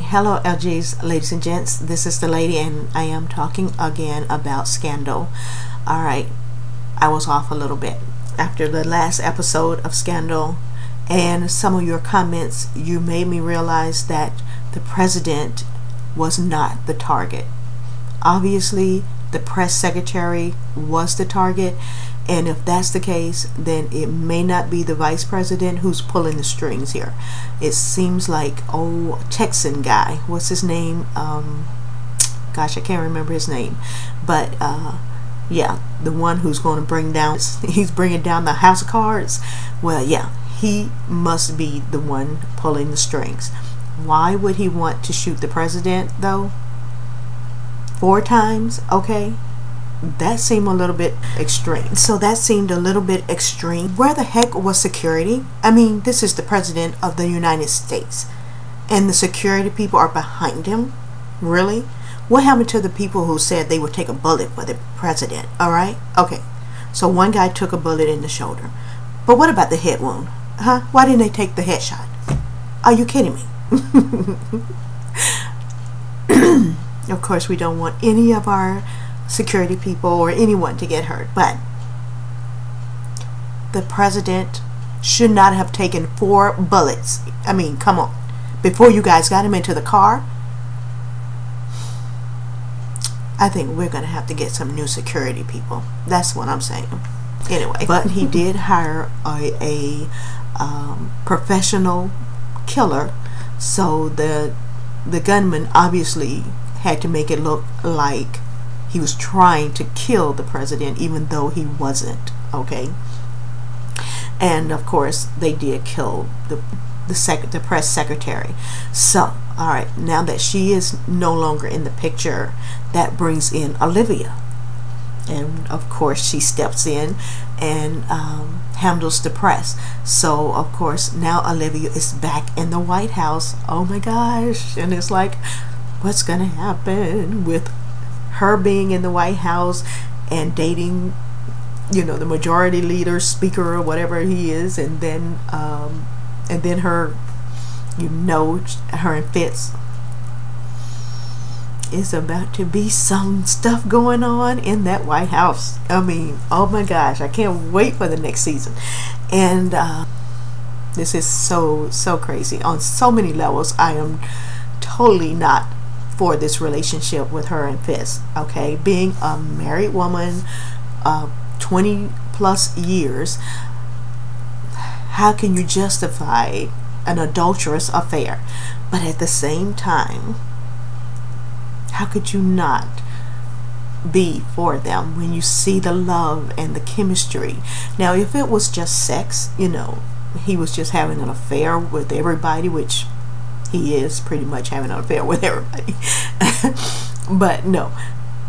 hello LGs, ladies and gents. This is the lady, and I am talking again about Scandal. Alright, I was off a little bit after the last episode of Scandal, and some of your comments, you made me realize that the president was not the target. Obviously, the press secretary was the target, and if that's the case, then it may not be the vice president who's pulling the strings here. It seems like old Texan guy, what's his name? Gosh, I can't remember his name, but yeah, the one who's going to bring down, he's bringing down the house of cards. Well, yeah, he must be the one pulling the strings. Why would he want to shoot the president though? 4 times? Okay, that seemed a little bit extreme. So that seemed a little bit extreme. Where the heck was security? I mean, this is the president of the United States, and the security people are behind him? Really? What happened to the people who said they would take a bullet for the president? Alright, okay, so one guy took a bullet in the shoulder, but what about the head wound? Huh? Why didn't they take the headshot? Are you kidding me? Of course, we don't want any of our security people or anyone to get hurt, but the president should not have taken 4 bullets. I mean, come on, before you guys got him into the car. I think we're gonna have to get some new security people. That's what I'm saying. Anyway, but he did hire a professional killer, so the gunman obviously had to make it look like he was trying to kill the president, even though he wasn't. Okay, and of course they did kill the press secretary. So all right, now that she is no longer in the picture, that brings in Olivia, and of course she steps in and handles the press. So of course now Olivia is back in the White House. Oh my gosh, and it's like, what's gonna happen with her being in the White House and dating, you know, the majority leader, speaker, or whatever he is, and then her, you know, her and Fitz. Is about to be some stuff going on in that White House. I mean, oh my gosh, I can't wait for the next season. And this is so crazy on so many levels. I am totally not for this relationship with her and Fitz. Okay, being a married woman, 20 plus years, how can you justify an adulterous affair? But at the same time, how could you not be for them when you see the love and the chemistry? Now, if it was just sex, you know, he was just having an affair with everybody, which he is pretty much having an affair with everybody. But no,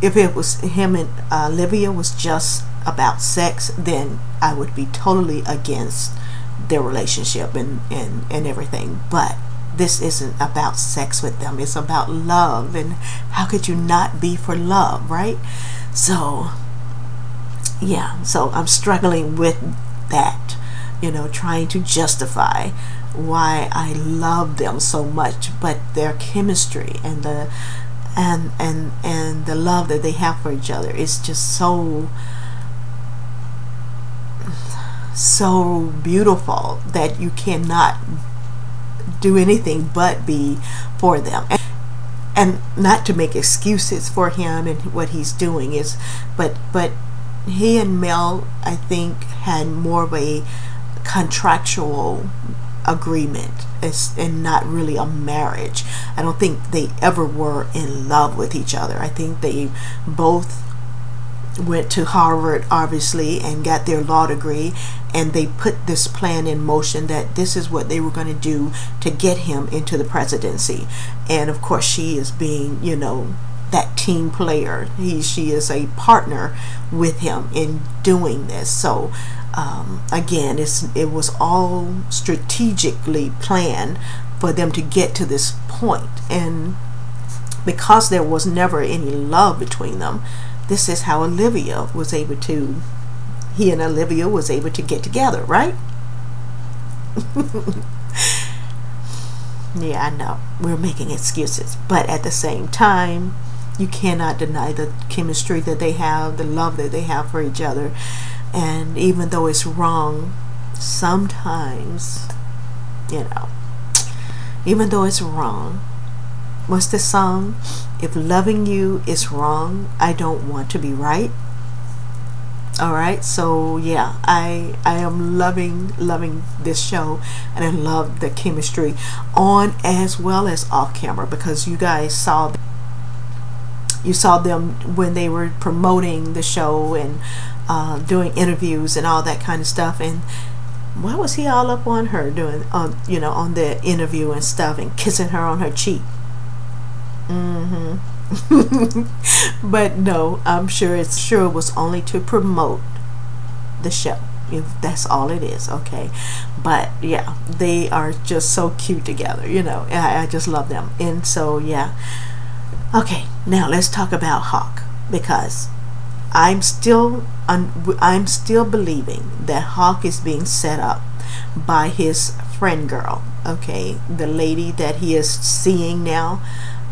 if it was him and Olivia was just about sex, then I would be totally against their relationship and everything. But this isn't about sex with them, it's about love, and how could you not be for love, right? So yeah, so I'm struggling with that, you know, trying to justify why I love them so much, but their chemistry and the love that they have for each other is just so beautiful that you cannot do anything but be for them. And not to make excuses for him and what he's doing is, but he and Mel, I think, had more of a contractual agreement and not really a marriage. I don't think they ever were in love with each other. I think they both went to Harvard, obviously, and got their law degree, and they put this plan in motion that this is what they were going to do to get him into the presidency. And of course she is being, you know, that team player. She is a partner with him in doing this. So again, it was all strategically planned for them to get to this point. And because there was never any love between them, this is how Olivia was able to, he and Olivia was able to get together, right? Yeah, I know we're making excuses, but at the same time, you cannot deny the chemistry that they have, the love that they have for each other. And even though it's wrong, sometimes, you know, even though it's wrong, what's the song? If loving you is wrong, I don't want to be right. All right, so yeah, I am loving this show, and I love the chemistry on as well as off camera, because you guys saw them when they were promoting the show and doing interviews and all that kind of stuff. And why was he all up on her doing on the interview and stuff, and kissing her on her cheek? But no, I'm sure it was only to promote the show, if that's all it is. Okay, but yeah, they are just so cute together, I just love them. And so yeah, okay, now let's talk about Huck, because I'm still believing that Huck is being set up by his friend girl, okay, the lady that he is seeing now.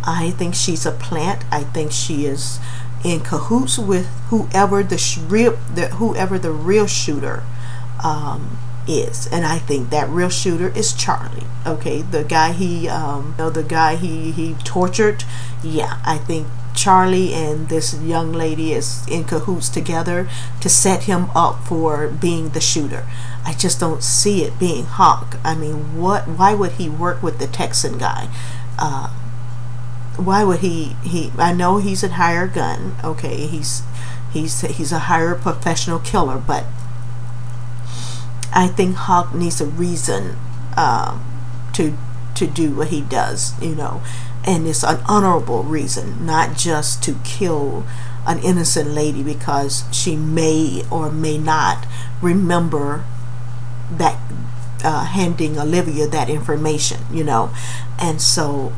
I think she's a plant. I think she is in cahoots with whoever the real shooter is, and I think that real shooter is Charlie. Okay, the guy he tortured. Yeah, I think Charlie and this young lady is in cahoots together to set him up for being the shooter. I just don't see it being Huck. I mean, why would he work with the Texan guy? Why would he I know he's a hired gun, okay, he's a hired professional killer, but I think Huck needs a reason to do what he does, and it's an honorable reason, not just to kill an innocent lady because she may or may not remember that handing Olivia that information, and so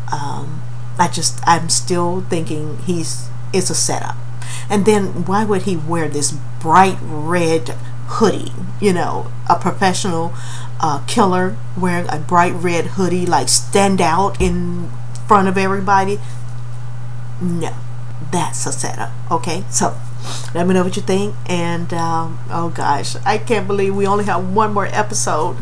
I'm still thinking it's a setup. And then why would he wear this bright red hoodie? A professional killer wearing a bright red hoodie, like stand out in front of everybody? No, that's a setup. Okay, so let me know what you think. And oh gosh, I can't believe we only have one more episode.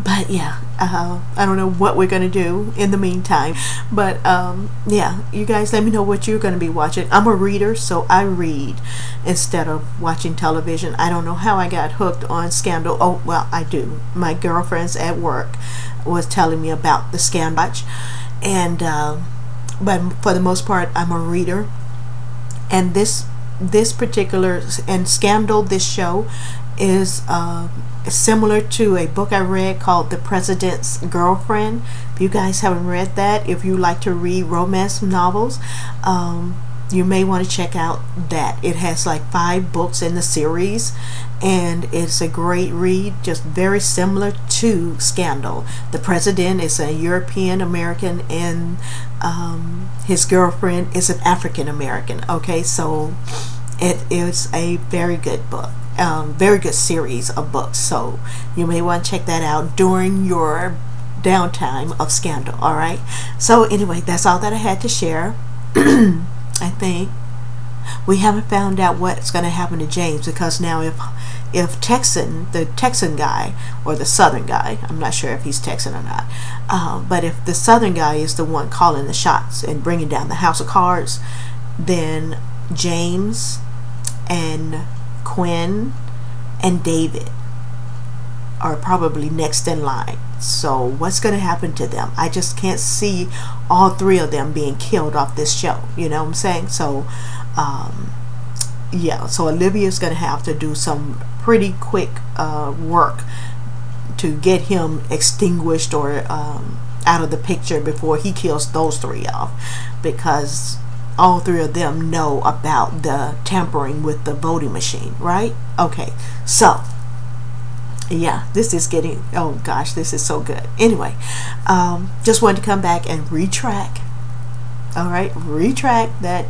But yeah, I don't know what we're going to do in the meantime. But yeah, you guys let me know what you're going to be watching. I'm a reader, so I read instead of watching television. I don't know how I got hooked on Scandal. Oh, well, I do. My girlfriends at work was telling me about the Scandal. And but for the most part, I'm a reader. And this particular, and Scandal, this show, is similar to a book I read called The President's Girlfriend. If you guys haven't read that, if you like to read romance novels, you may want to check out that. It has like 5 books in the series, and it's a great read, just very similar to Scandal. The president is a European American, and his girlfriend is an African American. Okay, so it is a very good book, very good series of books, so you may want to check that out during your downtime of Scandal. All right, so anyway, that's all that I had to share. I think we haven't found out what's going to happen to James, because now if the Texan guy, or the Southern guy, I'm not sure if he's Texan or not, but if the Southern guy is the one calling the shots and bringing down the house of cards, then James and Quinn and David are probably next in line. So what's going to happen to them? I just can't see all 3 of them being killed off this show. You know what I'm saying? So yeah, so Olivia's going to have to do some pretty quick work to get him extinguished or out of the picture before he kills those 3 off, because all 3 of them know about the tampering with the voting machine, right? Okay, so yeah, this is getting, oh gosh, this is so good. Anyway, just wanted to come back and retract. All right, retract that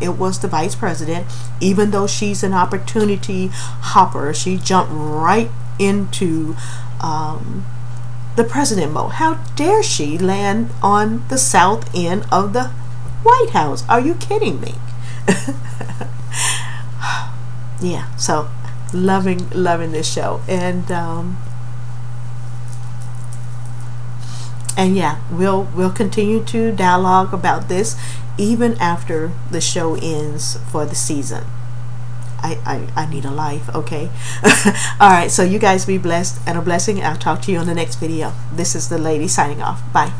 it was the vice president, even though she's an opportunity hopper. She jumped right into the president mode. How dare she land on the south end of the White House? Are you kidding me? Yeah, so loving this show. And yeah, we'll continue to dialogue about this even after the show ends for the season. I need a life, okay? Alright, so you guys be blessed and a blessing. I'll talk to you on the next video. This is the lady signing off. Bye.